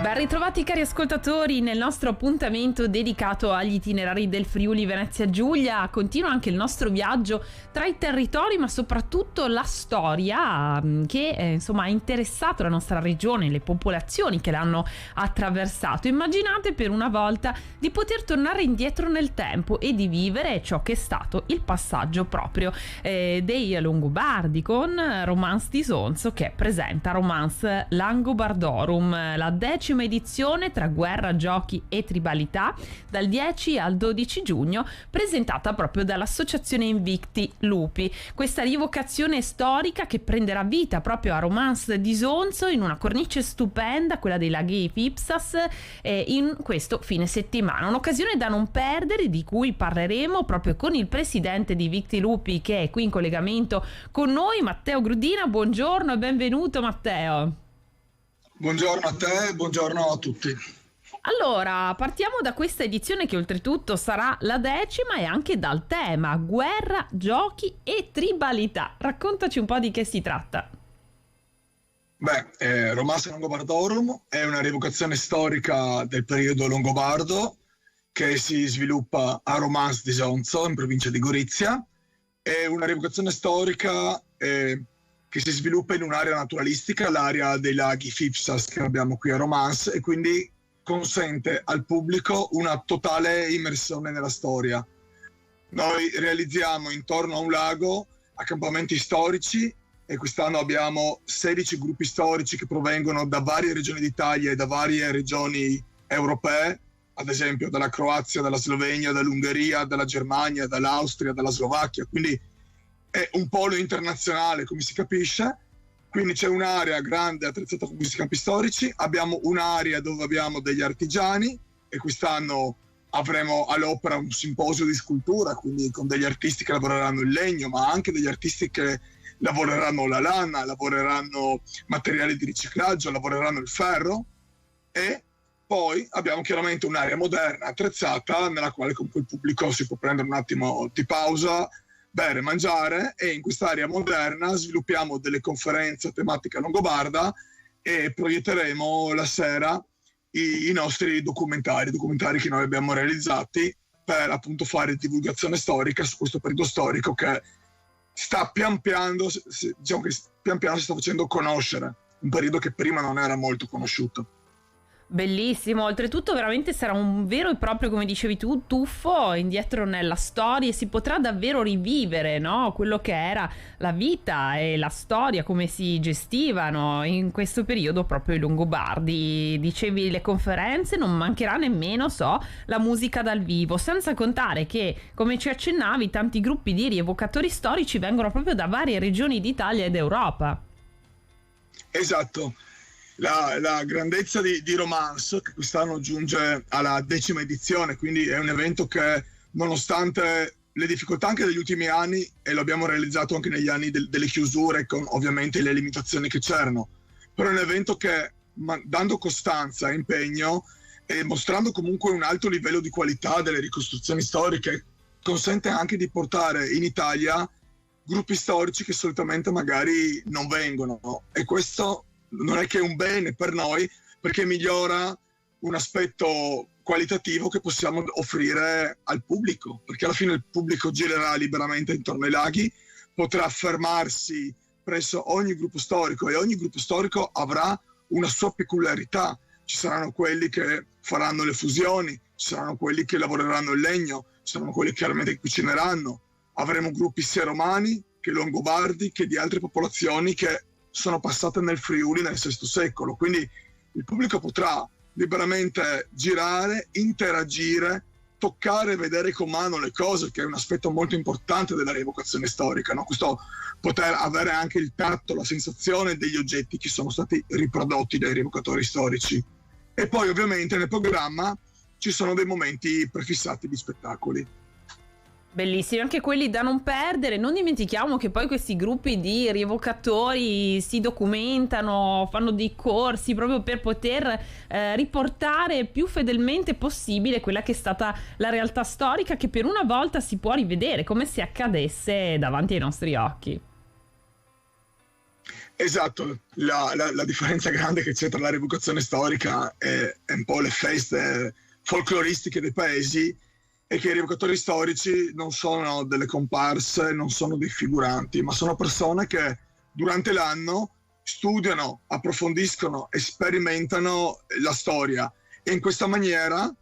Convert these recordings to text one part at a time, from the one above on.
Ben ritrovati cari ascoltatori nel nostro appuntamento dedicato agli itinerari del Friuli Venezia Giulia. Continua anche il nostro viaggio tra i territori, ma soprattutto la storia che insomma ha interessato la nostra regione, le popolazioni che l'hanno attraversato. Immaginate per una volta di poter tornare indietro nel tempo e di vivere ciò che è stato il passaggio proprio dei Longobardi con Romance di Sonzo, che presenta Romance Langobardorum, la 10ª edizione tra guerra, giochi e tribalità, dal 10 al 12 giugno, presentata proprio dall'associazione Invicti Lupi. Questa rievocazione storica che prenderà vita proprio a Romance di Sonzo in una cornice stupenda, quella dei laghi Fipsas, in questo fine settimana. Un'occasione da non perdere, di cui parleremo proprio con il presidente di Invicti Lupi, che è qui in collegamento con noi, Matteo Grudina. Buongiorno e benvenuto Matteo. Buongiorno a te, buongiorno a tutti. Allora, partiamo da questa edizione che oltretutto sarà la 10ª e anche dal tema guerra, giochi e tribalità. Raccontaci un po' di che si tratta. Romance Langobardorum è una rievocazione storica del periodo longobardo che si sviluppa a Romance di Sonzo, in provincia di Gorizia. È una rievocazione storica che si sviluppa in un'area naturalistica, l'area dei laghi Fipsas che abbiamo qui a Romance, e quindi consente al pubblico una totale immersione nella storia. Noi realizziamo intorno a un lago accampamenti storici e quest'anno abbiamo 16 gruppi storici che provengono da varie regioni d'Italia e da varie regioni europee, ad esempio dalla Croazia, dalla Slovenia, dall'Ungheria, dalla Germania, dall'Austria, dalla Slovacchia, quindi è un polo internazionale, come si capisce. Quindi c'è un'area grande attrezzata con questi campi storici, abbiamo un'area dove abbiamo degli artigiani e quest'anno avremo all'opera un simposio di scultura, quindi con degli artisti che lavoreranno il legno, ma anche degli artisti che lavoreranno la lana, lavoreranno materiali di riciclaggio, lavoreranno il ferro. E poi abbiamo chiaramente un'area moderna attrezzata nella quale comunque il pubblico si può prendere un attimo di pausa, bere, mangiare, e in quest'area moderna sviluppiamo delle conferenze a tematica longobarda e proietteremo la sera i nostri documentari che noi abbiamo realizzati per appunto fare divulgazione storica su questo periodo storico che sta pian piano si sta facendo conoscere, un periodo che prima non era molto conosciuto. Bellissimo, oltretutto veramente sarà un vero e proprio, come dicevi tu, tuffo indietro nella storia e si potrà davvero rivivere, no? Quello che era la vita e la storia, come si gestivano in questo periodo proprio i Longobardi. Dicevi le conferenze, non mancherà nemmeno, la musica dal vivo, senza contare che, come ci accennavi, tanti gruppi di rievocatori storici vengono proprio da varie regioni d'Italia ed Europa. Esatto. La grandezza di Romance, che quest'anno giunge alla 10ª edizione, quindi è un evento che, nonostante le difficoltà anche degli ultimi anni, e lo abbiamo realizzato anche negli anni delle chiusure, con ovviamente le limitazioni che c'erano, però è un evento che, dando costanza e impegno e mostrando comunque un alto livello di qualità delle ricostruzioni storiche, consente anche di portare in Italia gruppi storici che solitamente magari non vengono, no? E questo non è che un bene per noi, perché migliora un aspetto qualitativo che possiamo offrire al pubblico, perché alla fine il pubblico girerà liberamente intorno ai laghi, potrà fermarsi presso ogni gruppo storico e ogni gruppo storico avrà una sua peculiarità. Ci saranno quelli che faranno le fusioni, ci saranno quelli che lavoreranno il legno, ci saranno quelli che chiaramente cucineranno. Avremo gruppi sia romani che longobardi che di altre popolazioni che sono passate nel Friuli nel VI secolo, quindi il pubblico potrà liberamente girare, interagire, toccare e vedere con mano le cose, che è un aspetto molto importante della rievocazione storica, no? Questo poter avere anche il tatto, la sensazione degli oggetti che sono stati riprodotti dai rievocatori storici. E poi ovviamente nel programma ci sono dei momenti prefissati di spettacoli. Bellissimi, anche quelli da non perdere. Non dimentichiamo che poi questi gruppi di rievocatori si documentano, fanno dei corsi proprio per poter riportare più fedelmente possibile quella che è stata la realtà storica, che per una volta si può rivedere come se accadesse davanti ai nostri occhi. Esatto, la differenza grande che c'è tra la rievocazione storica e un po' le feste folcloristiche dei paesi è che i rievocatori storici non sono delle comparse, non sono dei figuranti, ma sono persone che durante l'anno studiano, approfondiscono, sperimentano la storia e in questa maniera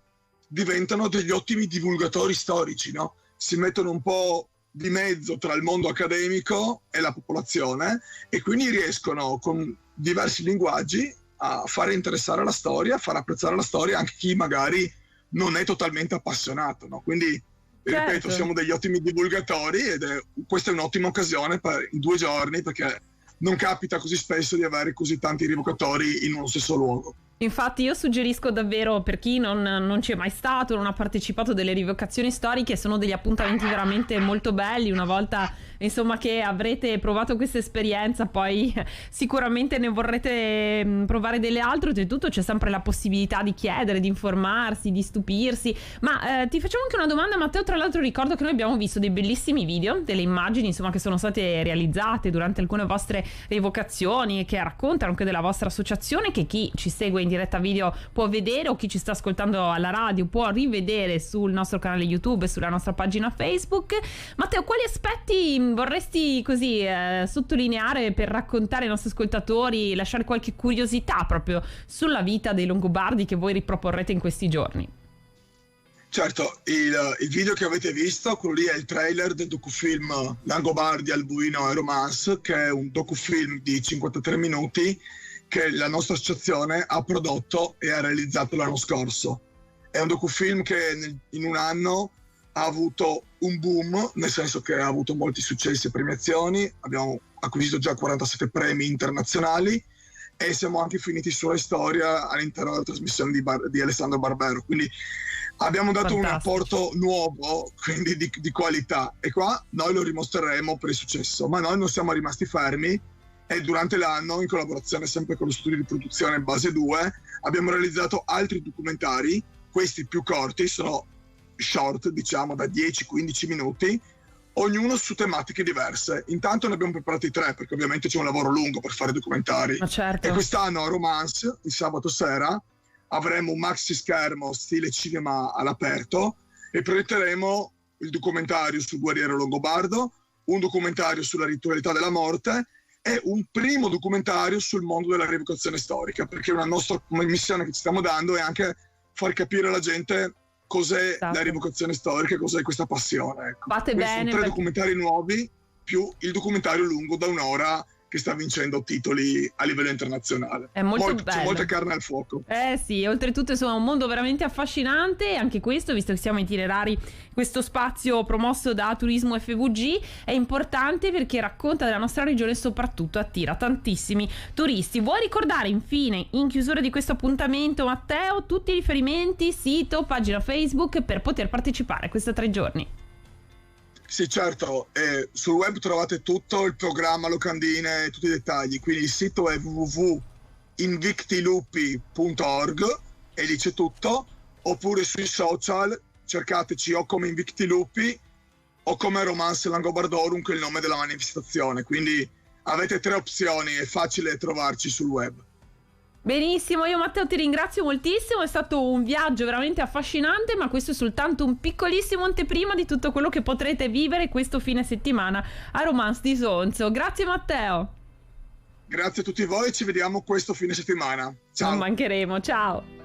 diventano degli ottimi divulgatori storici, no? Si mettono un po' di mezzo tra il mondo accademico e la popolazione e quindi riescono con diversi linguaggi a fare interessare la storia, a far apprezzare la storia anche chi magari non è totalmente appassionato, no? Quindi, ripeto, Certo. siamo degli ottimi divulgatori questa è un'ottima occasione in 2 giorni perché non capita così spesso di avere così tanti rievocatori in uno stesso luogo. Infatti io suggerisco davvero, per chi non ci è mai stato, non ha partecipato delle rievocazioni storiche, sono degli appuntamenti veramente molto belli. Una volta insomma che avrete provato questa esperienza, poi sicuramente ne vorrete provare delle altre. Oltretutto c'è sempre la possibilità di chiedere, di informarsi, di stupirsi. Ma ti facciamo anche una domanda, Matteo. Tra l'altro ricordo che noi abbiamo visto dei bellissimi video, delle immagini insomma che sono state realizzate durante alcune vostre rievocazioni e che raccontano anche della vostra associazione, che chi ci segue in diretta video può vedere, o chi ci sta ascoltando alla radio può rivedere sul nostro canale YouTube e sulla nostra pagina Facebook. Matteo, quali aspetti vorresti così sottolineare per raccontare ai nostri ascoltatori, lasciare qualche curiosità proprio sulla vita dei Longobardi che voi riproporrete in questi giorni? Certo, il video che avete visto, quello lì è il trailer del docufilm Langobardi, Albuino e Romance, che è un docufilm di 53 minuti che la nostra associazione ha prodotto e ha realizzato l'anno scorso. È un docufilm che in un anno ha avuto un boom, nel senso che ha avuto molti successi e premiazioni, abbiamo acquisito già 47 premi internazionali e siamo anche finiti sulla storia all'interno della trasmissione di Alessandro Barbero, quindi abbiamo dato un apporto nuovo, quindi di qualità, e qua noi lo dimostreremo per il successo, ma noi non siamo rimasti fermi e durante l'anno, in collaborazione sempre con lo studio di produzione Base 2, abbiamo realizzato altri documentari, questi più corti, sono short, diciamo da 10-15 minuti, ognuno su tematiche diverse. Intanto ne abbiamo preparati 3, perché ovviamente c'è un lavoro lungo per fare documentari. Ma certo. E quest'anno a Romance, il sabato sera, avremo un maxi schermo stile cinema all'aperto e proietteremo il documentario sul guerriero longobardo, un documentario sulla ritualità della morte e un primo documentario sul mondo della rievocazione storica, perché una nostra missione che ci stiamo dando è anche far capire alla gente cos'è la rievocazione storica, cos'è questa passione. Ecco. Fate Questi bene. sono 3 documentari nuovi più il documentario lungo da 1 ora che sta vincendo titoli a livello internazionale. È molto bello. C'è molta carne al fuoco. Sì, oltretutto insomma un mondo veramente affascinante, e anche questo, visto che siamo itinerari, questo spazio promosso da Turismo FVG è importante perché racconta della nostra regione e soprattutto attira tantissimi turisti. Vuoi ricordare infine, in chiusura di questo appuntamento, Matteo, tutti i riferimenti, sito, pagina Facebook per poter partecipare a questi 3 giorni? Sì, certo, sul web trovate tutto, il programma, locandine, tutti i dettagli, quindi il sito è www.invictilupi.org e lì c'è tutto, oppure sui social cercateci o come Invicti Lupi o come Romance Langobardorum, che è il nome della manifestazione, quindi avete 3 opzioni, è facile trovarci sul web. Benissimo, io Matteo ti ringrazio moltissimo, è stato un viaggio veramente affascinante, ma questo è soltanto un piccolissimo anteprima di tutto quello che potrete vivere questo fine settimana a Romance di Sonzo. Grazie Matteo. Grazie a tutti voi, ci vediamo questo fine settimana. Ciao. Non mancheremo, ciao.